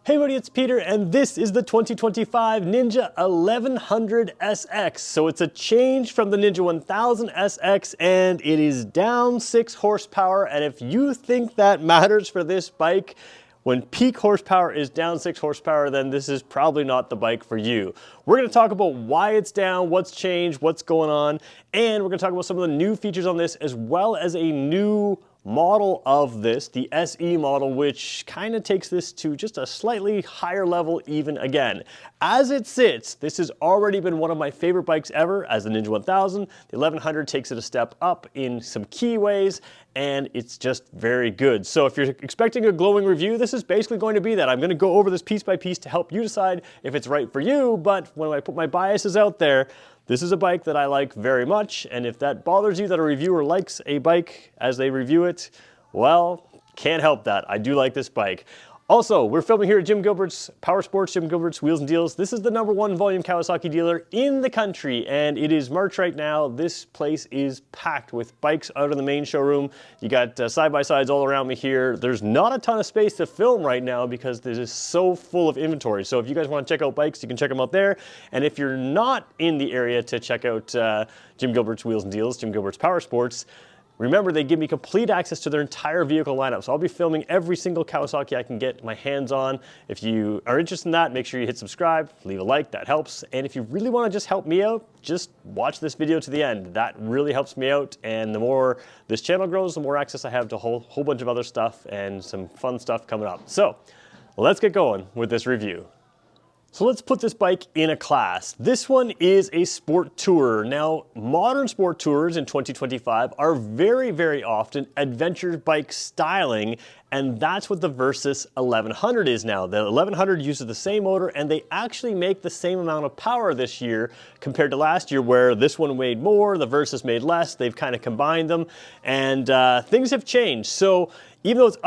Hey buddy, it's Peter, and this is the 2025 Ninja 1100 SX. So it's a change from the Ninja 1000 SX, and it is down 6 horsepower. And if you think that matters for this bike, when peak horsepower is down 6 horsepower, then this is probably not the bike for you. We're gonna talk about why it's down, what's changed, what's going on, and we're gonna talk about some of the new features on this, as well as a new model of this, the SE model, which kind of takes this to just a slightly higher level even again. As it sits, this has already been one of my favorite bikes ever as the Ninja 1000. The 1100 takes it a step up in some key ways, and it's just very good. So if you're expecting a glowing review, this is basically going to be that. I'm going to go over this piece by piece to help you decide if it's right for you, but when I put my biases out there, this is a bike that I like very much, and if that bothers you that a reviewer likes a bike as they review it, well, can't help that. I do like this bike. Also, we're filming here at Jim Gilbert's Power Sports, Jim Gilbert's Wheels and Deals. This is the #1 volume Kawasaki dealer in the country, and it is March right now. This place is packed with bikes out in the main showroom. You got side-by-sides all around me here. There's not a ton of space to film right now because this is so full of inventory. So if you guys want to check out bikes, you can check them out there. And if you're not in the area to check out Jim Gilbert's Wheels and Deals, Jim Gilbert's Power Sports, remember, they give me complete access to their entire vehicle lineup. So I'll be filming every single Kawasaki I can get my hands on. If you are interested in that, make sure you hit subscribe, leave a like, that helps. And if you really want to just help me out, just watch this video to the end. That really helps me out. And the more this channel grows, the more access I have to a whole bunch of other stuff and some fun stuff coming up. So let's get going with this review. So let's put this bike in a class. This one is a sport tourer. Now, modern sport tourers in 2025 are very, very often adventure bike styling, and that's what the Versys 1100 is now. The 1100 uses the same motor, and they actually make the same amount of power this year compared to last year, where this one weighed more, the Versys made less. They've kind of combined them, and things have changed. So even though it's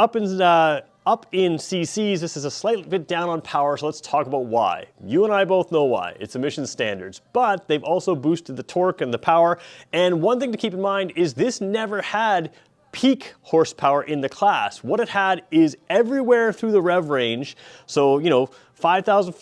up in cc's, this is a slight bit down on power, so let's talk about why. You and I both know why. It's emission standards, but they've also boosted the torque and the power. And one thing to keep in mind is this never had peak horsepower in the class. What it had is everywhere through the rev range. So, 5,000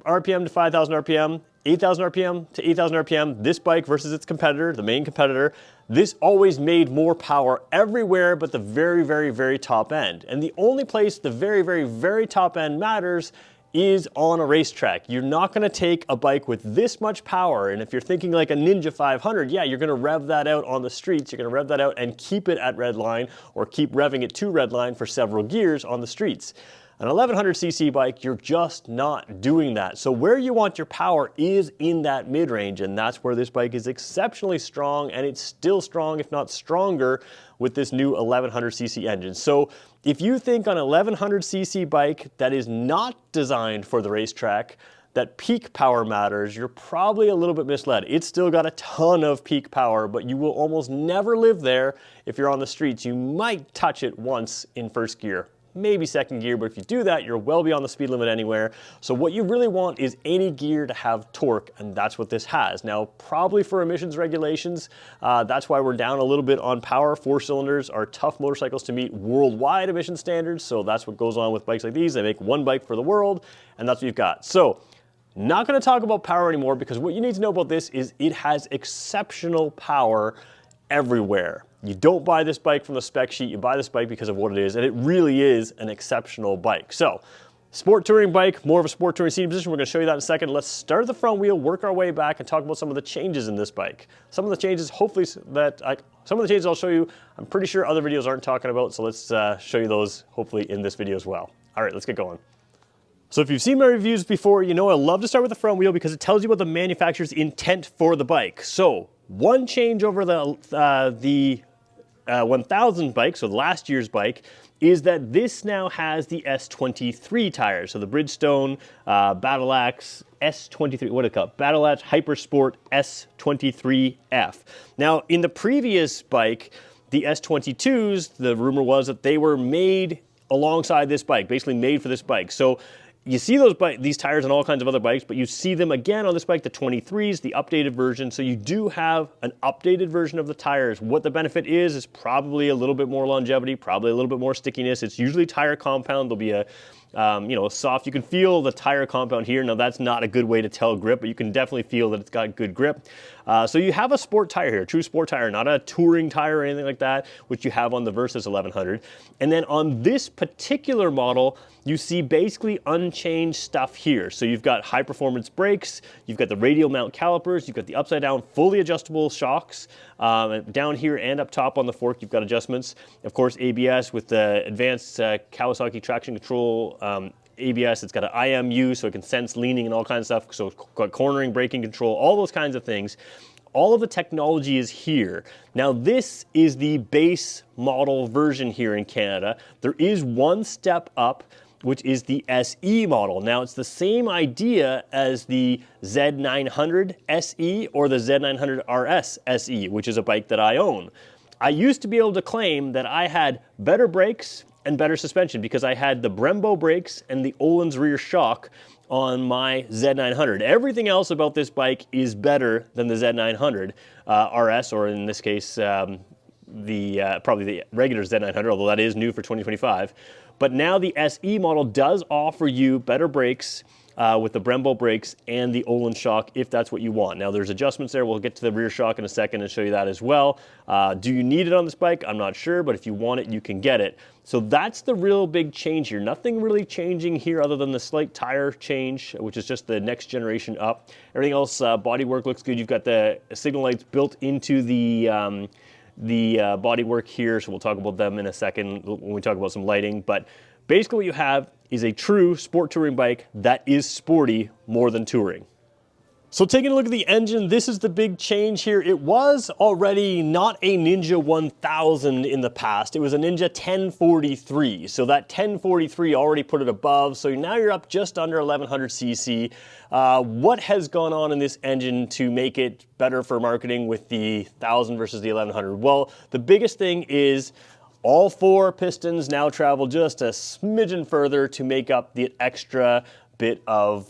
RPM to 5,000 RPM, 8,000 RPM to 8,000 RPM, this bike versus its competitor, the main competitor, this always made more power everywhere but the very, very, very top end. And the only place the very, very, very top end matters is on a racetrack. You're not gonna take a bike with this much power, and if you're thinking like a Ninja 500, yeah, you're gonna rev that out on the streets, you're gonna rev that out and keep it at redline, or keep revving it to redline for several gears on the streets. An 1100cc bike, you're just not doing that. So where you want your power is in that mid-range, and that's where this bike is exceptionally strong, and it's still strong, if not stronger, with this new 1100cc engine. So if you think an 1100cc bike that is not designed for the racetrack, that peak power matters, you're probably a little bit misled. It's still got a ton of peak power, but you will almost never live there if you're on the streets. You might touch it once in first gear, maybe second gear, but if you do that, you're well beyond the speed limit anywhere. So what you really want is any gear to have torque, and that's what this has. Now, probably for emissions regulations, that's why we're down a little bit on power. 4 cylinders are tough motorcycles to meet worldwide emission standards, so that's what goes on with bikes like these. They make one bike for the world, and that's what you've got. So, not gonna talk about power anymore, because what you need to know about this is it has exceptional power everywhere. You don't buy this bike from the spec sheet, you buy this bike because of what it is, and it really is an exceptional bike. So, sport touring bike, more of a sport touring seating position. We're gonna show you that in a second. Let's start at the front wheel, work our way back, and talk about some of the changes in this bike. Some of the changes, some of the changes I'll show you, I'm pretty sure other videos aren't talking about, so let's show you those hopefully in this video as well. All right, let's get going. So if you've seen my reviews before, you know I love to start with the front wheel because it tells you what the manufacturer's intent for the bike. So, one change over the 1000 bike, so last year's bike, is that this now has the S23 tires. So the Bridgestone Battle Axe S23, what do you call it? Battle Axe Hypersport S23F. Now, in the previous bike, the S22s, the rumor was that they were made alongside this bike, basically made for this bike. So you see these tires on all kinds of other bikes, but you see them again on this bike, the 23s, the updated version. So you do have an updated version of the tires. What the benefit is probably a little bit more longevity, probably a little bit more stickiness. It's usually tire compound. There'll be you know, soft. You can feel the tire compound here. Now that's not a good way to tell grip, but you can definitely feel that it's got good grip. So you have a sport tire here, a true sport tire, not a touring tire or anything like that, which you have on the Versus 1100. And then on this particular model, you see basically unchanged stuff here. So you've got high performance brakes, you've got the radial mount calipers, you've got the upside down fully adjustable shocks. Down here and up top on the fork, you've got adjustments. Of course, ABS with the advanced Kawasaki traction control ABS. It's got an IMU, so it can sense leaning and all kinds of stuff. So it's got cornering, braking control, all those kinds of things. All of the technology is here. Now this is the base model version here in Canada. There is one step up, which is the SE model. Now it's the same idea as the Z900 SE or the Z900 RS SE, which is a bike that I own. I used to be able to claim that I had better brakes and better suspension because I had the Brembo brakes and the Öhlins rear shock on my Z900. Everything else about this bike is better than the Z900 RS, or in this case, probably the regular Z900, although that is new for 2025. But now the SE model does offer you better brakes with the Brembo brakes and the Öhlins shock if that's what you want. Now there's adjustments there. We'll get to the rear shock in a second and show you that as well. Do you need it on this bike? I'm not sure, but if you want it, you can get it. So that's the real big change here. Nothing really changing here other than the slight tire change, which is just the next generation up. Everything else, bodywork looks good. You've got the signal lights built into the bodywork here, so we'll talk about them in a second when we talk about some lighting. But basically what you have is a true sport touring bike that is sporty more than touring. So taking a look at the engine, this is the big change here. It was already not a Ninja 1000 in the past. It was a Ninja 1043. So that 1043 already put it above. So now you're up just under 1100 cc. What has gone on in this engine to make it better for marketing with the 1000 versus the 1100? Well, the biggest thing is all four pistons now travel just a smidgen further to make up the extra bit of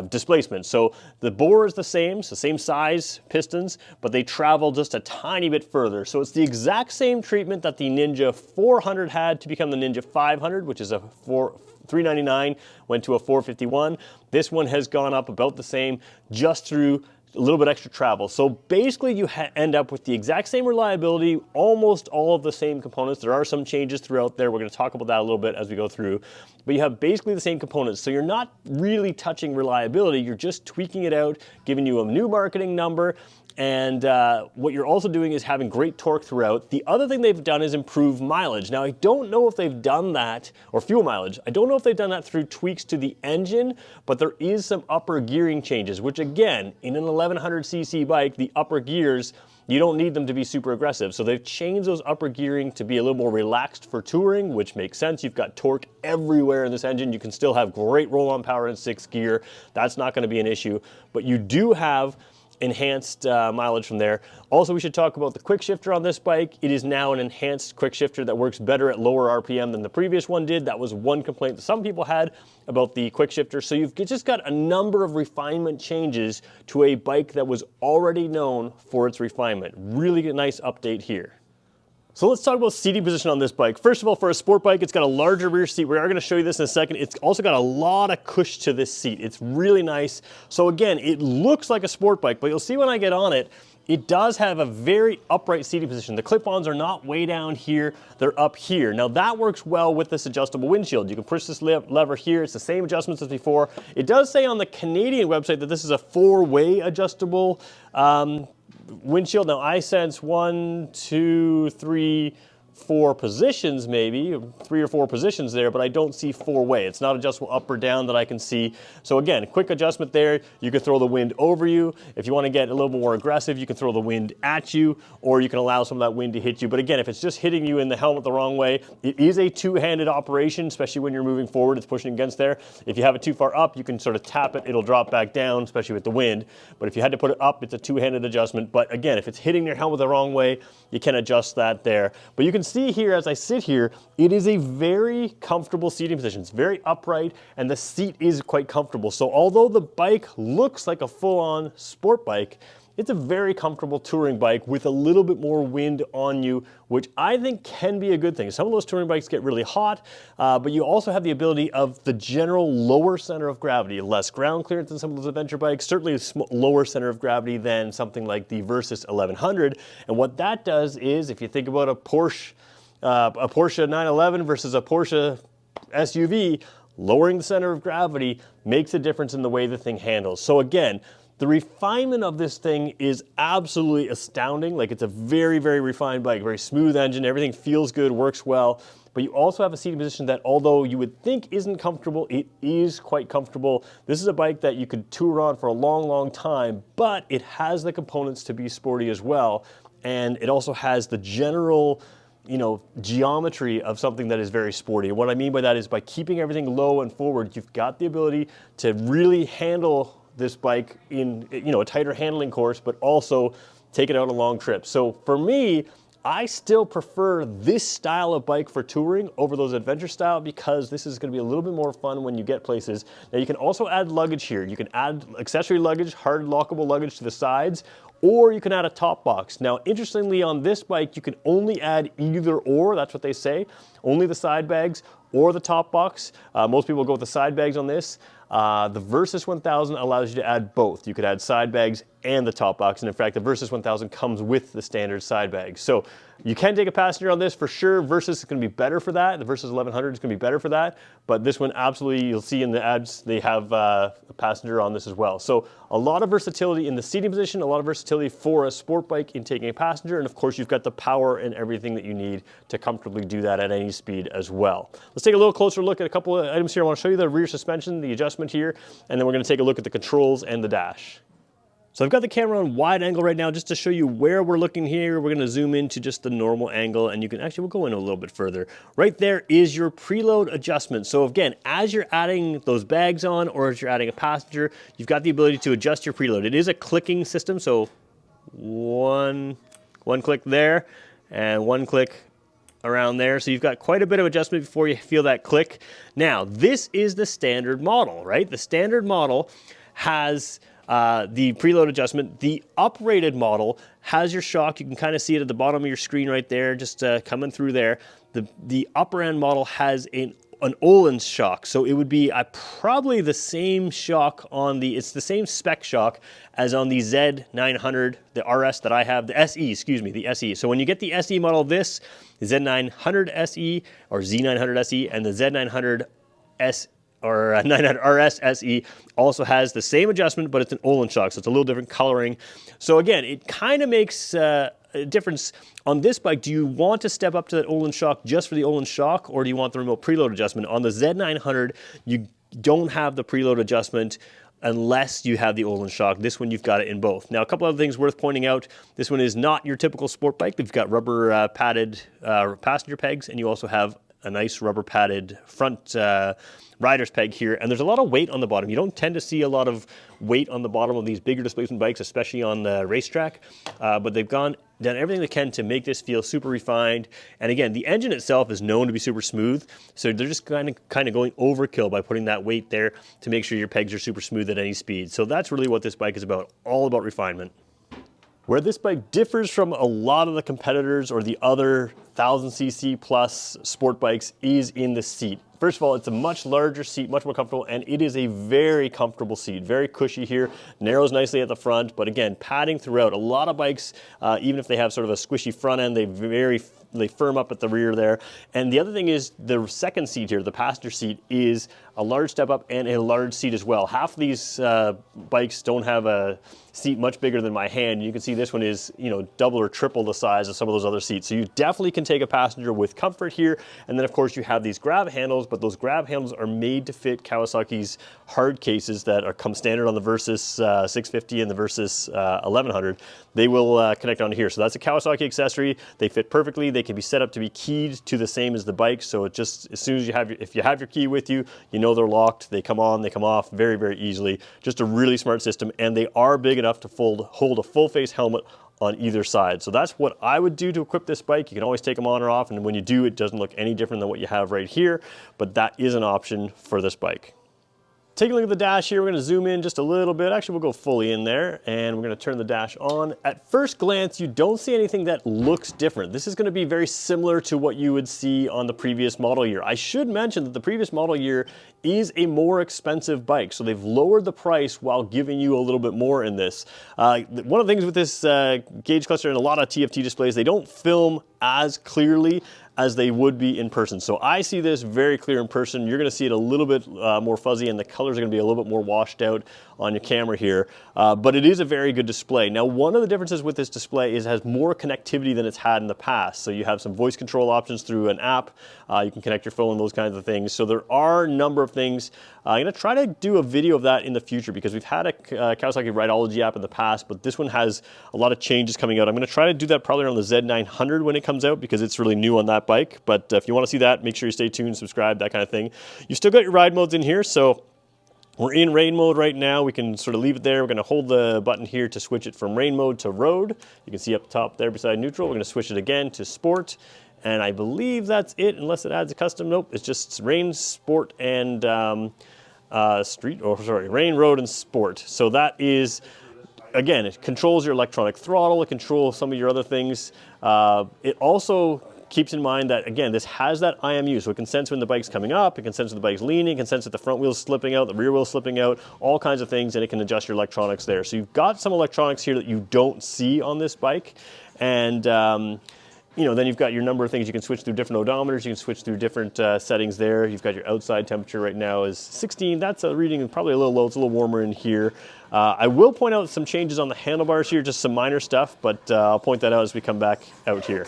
displacement. So the bore is the same, so same size pistons, but they travel just a tiny bit further. So it's the exact same treatment that the Ninja 400 had to become the Ninja 500, which is a 399, went to a 451. This one has gone up about the same just through a little bit extra travel. So basically you end up with the exact same reliability, almost all of the same components. There are some changes throughout there. We're going to talk about that a little bit as we go through. But you have basically the same components. So you're not really touching reliability. You're just tweaking it out, giving you a new marketing number. And what you're also doing is having great torque throughout. The other thing they've done is improve mileage. Now, I don't know if they've done that, or fuel mileage. I don't know if they've done that through tweaks to the engine, but there is some upper gearing changes, which again, in an 1100 cc bike, the upper gears, you don't need them to be super aggressive. So they've changed those upper gearing to be a little more relaxed for touring, which makes sense. You've got torque everywhere in this engine. You can still have great roll-on power in 6th gear. That's not going to be an issue, but you do have enhanced mileage from there. Also, we should talk about the quick shifter on this bike. It is now an enhanced quick shifter that works better at lower RPM than the previous one did. That was one complaint that some people had about the quick shifter. So you've just got a number of refinement changes to a bike that was already known for its refinement. Really nice update here. So let's talk about seating position on this bike. First of all, for a sport bike, it's got a larger rear seat. We are going to show you this in a second. It's also got a lot of cush to this seat. It's really nice. So again, it looks like a sport bike, but you'll see when I get on it, it does have a very upright seating position. The clip-ons are not way down here, they're up here. Now that works well with this adjustable windshield. You can push this lever here, it's the same adjustments as before. It does say on the Canadian website that this is a 4-way adjustable windshield. Now I sense 1, 2, 3, 4 positions maybe, 3 or 4 positions there, but I don't see 4-way. It's not adjustable up or down that I can see. So again, quick adjustment there. You can throw the wind over you. If you want to get a little more aggressive, you can throw the wind at you, or you can allow some of that wind to hit you. But again, if it's just hitting you in the helmet the wrong way, it is a two-handed operation, especially when you're moving forward, it's pushing against there. If you have it too far up, you can sort of tap it, it'll drop back down, especially with the wind. But if you had to put it up, it's a two-handed adjustment. But again, if it's hitting your helmet the wrong way, you can adjust that there. But you can see here as I sit here, it is a very comfortable seating position. It's very upright and the seat is quite comfortable. So although the bike looks like a full-on sport bike, it's a very comfortable touring bike with a little bit more wind on you, which I think can be a good thing. Some of those touring bikes get really hot, but you also have the ability of the general lower center of gravity, less ground clearance than some of those adventure bikes, certainly a lower center of gravity than something like the Versys 1100. And what that does is, if you think about a Porsche 911 versus a Porsche SUV, lowering the center of gravity makes a difference in the way the thing handles. So again, the refinement of this thing is absolutely astounding. Like, it's a very, very refined bike, very smooth engine, everything feels good, works well. But you also have a seating position that, although you would think isn't comfortable, it is quite comfortable. This is a bike that you could tour on for a long, long time, but it has the components to be sporty as well. And it also has the general, geometry of something that is very sporty. What I mean by that is, by keeping everything low and forward, you've got the ability to really handle this bike in a tighter handling course, but also take it out on long trips. So for me, I still prefer this style of bike for touring over those adventure style, because this is going to be a little bit more fun when you get places. Now, you can also add luggage here. You can add accessory luggage, hard lockable luggage to the sides, or you can add a top box. Now, interestingly, on this bike, you can only add either or, that's what they say, only the side bags or the top box. Most people go with the side bags on this. The Versys 1000 allows you to add both. You could add side bags and the top box, and in fact, the Versys 1000 comes with the standard side bags. So you can take a passenger on this for sure. Versys is going to be better for that. The Versys 1100 is going to be better for that, but this one absolutely, you'll see in the ads, they have a passenger on this as well. So a lot of versatility in the seating position, a lot of versatility for a sport bike in taking a passenger, and of course you've got the power and everything that you need to comfortably do that at any speed as well. Let's take a little closer look at a couple of items here. I want to show you the rear suspension, the adjustment here, and then we're going to take a look at the controls and the dash. So I've got the camera on wide angle right now just to show you where we're looking here. We're going to zoom into just the normal angle, and you can actually, we'll go in a little bit further. Right there is your preload adjustment. So again, as you're adding those bags on, or as you're adding a passenger, you've got the ability to adjust your preload. It is a clicking system, so one click there and one click around there. So you've got quite a bit of adjustment before you feel that click. Now, this is the standard model, right? The standard model has the preload adjustment. The uprated model has your shock. You can kind of see it at the bottom of your screen right there, just coming through there. The upper end model has an Öhlins shock, so it would be probably the same shock on it's the same spec shock as on the Z900, the RS that I have, the SE, excuse me, the SE. So when you get the SE model of this, the Z900 SE or Z900 SE, and the Z900 S or 900 RS SE also has the same adjustment, but it's an Öhlins shock, so it's a little different coloring. So again, it kind of makes a difference on this bike. Do you want to step up to that Öhlins shock just for the Öhlins shock, or do you want the remote preload adjustment? On the Z900, you don't have the preload adjustment unless you have the Öhlins shock. This one, you've got it in both. Now, a couple other things worth pointing out. This one is not your typical sport bike. They've got rubber padded passenger pegs, and you also have a nice rubber padded front rider's peg here, and there's a lot of weight on the bottom. You don't tend to see a lot of weight on the bottom of these bigger displacement bikes, especially on the racetrack, but they've done everything they can to make this feel super refined. And again, the engine itself is known to be super smooth, so they're just kind of going overkill by putting that weight there to make sure your pegs are super smooth at any speed. So that's really what this bike is about, all about refinement. Where this bike differs from a lot of the competitors or the other 1000cc plus sport bikes is in the seat. First of all, it's a much larger seat, much more comfortable, and it is a very comfortable seat, very cushy here, narrows nicely at the front, but again, padding throughout. A lot of bikes, even if they have sort of a squishy front end, they firm up at the rear there. And the other thing is the second seat here, the passenger seat, is a large step up and a large seat as well. Half of these bikes don't have a seat much bigger than my hand. You can see this one is, double or triple the size of some of those other seats. So you definitely can take a passenger with comfort here. And then of course you have these grab handles, but those grab handles are made to fit Kawasaki's hard cases that come standard on the Versys 650 and the Versys 1100. They will connect onto here. So that's a Kawasaki accessory. They fit perfectly. They can be set up to be keyed to the same as the bike. So it just, as soon as if you have your key with you, you know they're locked. They come on, they come off very, very easily. Just a really smart system, and they are big enough to hold a full face helmet on either side. So that's what I would do to equip this bike. You can always take them on or off, and when you do, it doesn't look any different than what you have right here, but that is an option for this bike. Take a look at the dash here. We're going to zoom in just a little bit. Actually, we'll go fully in there, and we're going to turn the dash on. At first glance, you don't see anything that looks different. This is going to be very similar to what you would see on the previous model year. I should mention that the previous model year is a more expensive bike, so they've lowered the price while giving you a little bit more in this. One of the things with this gauge cluster and a lot of TFT displays, they don't film as clearly as they would be in person. So I see this very clear in person. You're gonna see it a little bit more fuzzy, and the colors are gonna be a little bit more washed out on your camera here. But it is a very good display. Now, one of the differences with this display is it has more connectivity than it's had in the past. So you have some voice control options through an app. You can connect your phone, those kinds of things. So there are a number of things. I'm gonna try to do a video of that in the future because we've had a Kawasaki Rideology app in the past, but this one has a lot of changes coming out. I'm gonna try to do that probably on the Z900 when it comes out because it's really new on that bike. But if you wanna see that, make sure you stay tuned, subscribe, that kind of thing. You still got your ride modes in here. So we're in rain mode right now. We can sort of leave it there. We're gonna hold the button here to switch it from rain mode to road. You can see up top there beside neutral. We're gonna switch it again to sport. And I believe that's it, unless it adds a custom. Nope, it's just rain, sport, and rain, road, and sport. So that is, again, it controls your electronic throttle. It controls some of your other things. It also keeps in mind that, again, this has that IMU, so it can sense when the bike's coming up, it can sense when the bike's leaning, it can sense if the front wheel's slipping out, the rear wheel's slipping out, all kinds of things, and it can adjust your electronics there. So you've got some electronics here that you don't see on this bike, and you know, then you've got your number of things. You can switch through different odometers. You can switch through different settings there. You've got your outside temperature right now is 16. That's a reading probably a little low. It's a little warmer in here. I will point out some changes on the handlebars here, just some minor stuff, but I'll point that out as we come back out here.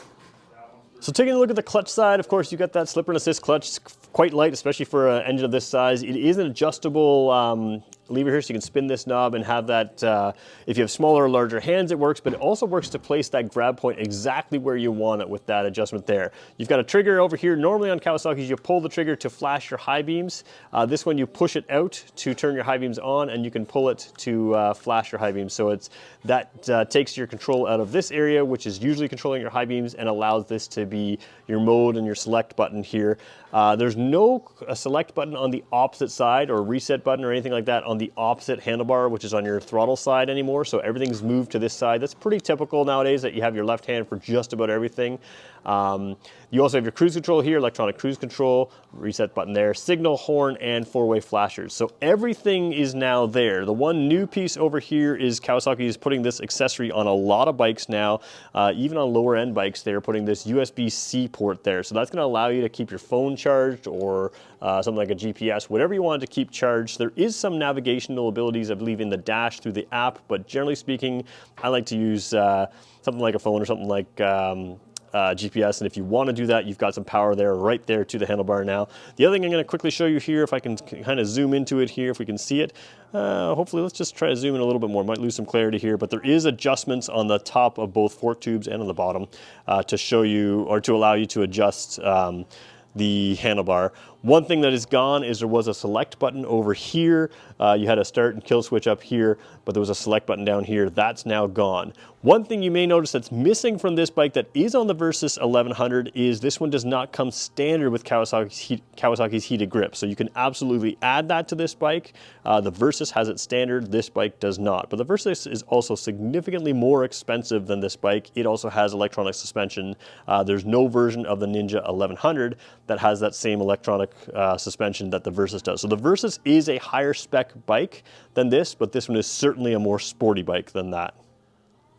So taking a look at the clutch side, of course, you got that slipper and assist clutch. It's quite light, especially for an engine of this size. It is an adjustable lever here, so you can spin this knob and have that, if you have smaller or larger hands, it works, but it also works to place that grab point exactly where you want it with that adjustment there. You've got a trigger over here. Normally on Kawasaki's, you pull the trigger to flash your high beams. This one, you push it out to turn your high beams on, and you can pull it to flash your high beams. So that takes your control out of this area, which is usually controlling your high beams, and allows this to be your mode and your select button here. There's no select button on the opposite side or reset button or anything like that on the opposite handlebar, which is on your throttle side anymore. So everything's moved to this side. That's pretty typical nowadays that you have your left hand for just about everything. You also have your cruise control here, electronic cruise control, reset button there, signal, horn, and four-way flashers. So everything is now there. The one new piece over here is Kawasaki is putting this accessory on a lot of bikes now. Even on lower end bikes, they're putting this USB-C port there. So that's gonna allow you to keep your phone charged or something like a GPS, whatever you want to keep charged. There is some navigational abilities, I believe, in the dash through the app, but generally speaking, I like to use something like a phone or something like GPS, and if you want to do that, you've got some power there, right there to the handlebar now. The other thing I'm going to quickly show you here, if I can kind of zoom into it here, if we can see it. Hopefully, let's just try to zoom in a little bit more. Might lose some clarity here, but there is adjustments on the top of both fork tubes and on the bottom to show you, or to allow you to adjust the handlebar. One thing that is gone is there was a select button over here. You had a start and kill switch up here, but there was a select button down here. That's now gone. One thing you may notice that's missing from this bike that is on the Versys 1100 is this one does not come standard with Kawasaki's heated grip. So you can absolutely add that to this bike. The Versys has it standard, this bike does not. But the Versys is also significantly more expensive than this bike. It also has electronic suspension. There's no version of the Ninja 1100 that has that same electronic suspension that the Versys does. So the Versys is a higher spec bike than this, but this one is certainly a more sporty bike than that.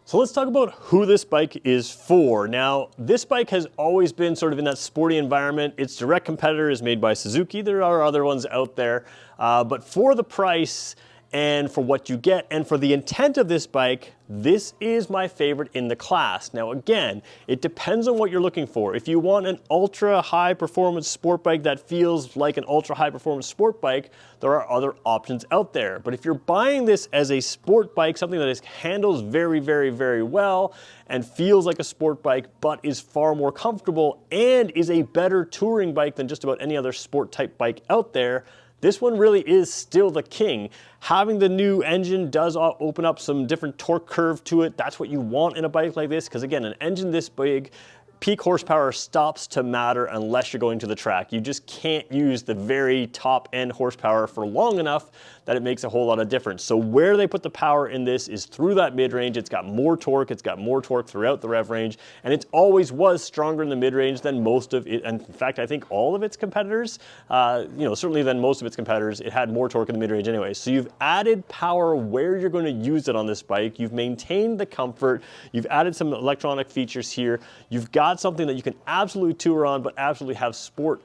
So let's talk about who this bike is for. Now, this bike has always been sort of in that sporty environment. Its direct competitor is made by Suzuki. There are other ones out there, but for the price and for what you get and for the intent of this bike, this is my favorite in the class. Now again, it depends on what you're looking for. If you want an ultra high performance sport bike that feels like an ultra high performance sport bike, there are other options out there. But if you're buying this as a sport bike, something that handles very, very, very well and feels like a sport bike, but is far more comfortable and is a better touring bike than just about any other sport type bike out there, this one really is still the king. Having the new engine does open up some different torque curve to it. That's what you want in a bike like this, because again, an engine this big peak horsepower stops to matter unless you're going to the track. You just can't use the very top end horsepower for long enough that it makes a whole lot of difference. So where they put the power in this is through that mid-range. It's got more torque throughout the rev range, and it always was stronger in the mid-range than most of it. And in fact, I think all of its competitors, certainly than most of its competitors, it had more torque in the mid-range anyway. So you've added power where you're going to use it on this bike. You've maintained the comfort. You've added some electronic features here. You've got something that you can absolutely tour on, but absolutely have sport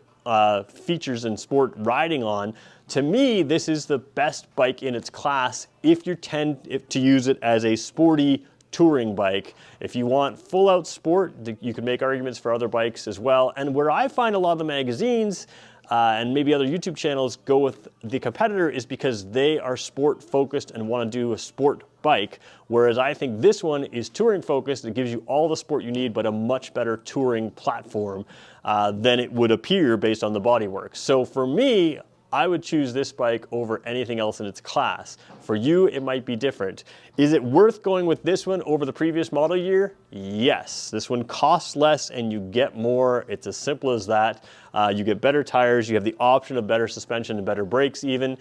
features and sport riding on. To me, this is the best bike in its class if you tend to use it as a sporty touring bike. If you want full out sport, you can make arguments for other bikes as well. And where I find a lot of the magazines and maybe other YouTube channels go with the competitor is because they are sport focused and want to do a sport bike, whereas I think this one is touring focused. It gives you all the sport you need, but a much better touring platform than it would appear based on the bodywork. So for me, I would choose this bike over anything else in its class. For you, it might be different. Is it worth going with this one over the previous model year? Yes. This one costs less and you get more. It's as simple as that. You get better tires. You have the option of better suspension and better brakes even.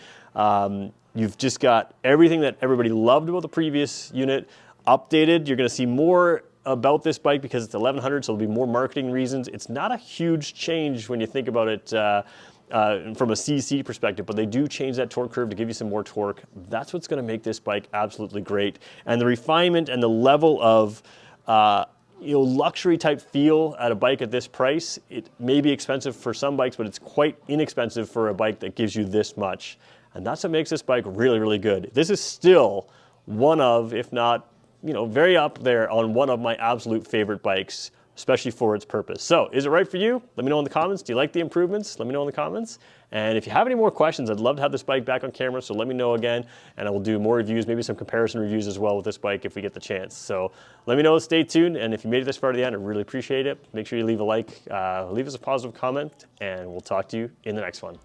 You've just got everything that everybody loved about the previous unit updated. You're going to see more about this bike because it's 1100, so there'll be more marketing reasons. It's not a huge change when you think about it from a CC perspective, but they do change that torque curve to give you some more torque. That's what's going to make this bike absolutely great. And the refinement and the level of luxury type feel at a bike at this price, it may be expensive for some bikes, but it's quite inexpensive for a bike that gives you this much. And that's what makes this bike really, really good. This is still one of, if not, very up there on one of my absolute favorite bikes, especially for its purpose. So is it right for you? Let me know in the comments. Do you like the improvements? Let me know in the comments. And if you have any more questions, I'd love to have this bike back on camera, so let me know again, and I will do more reviews, maybe some comparison reviews as well with this bike if we get the chance. So let me know, stay tuned, and if you made it this far to the end, I really appreciate it. Make sure you leave a like, leave us a positive comment, and we'll talk to you in the next one.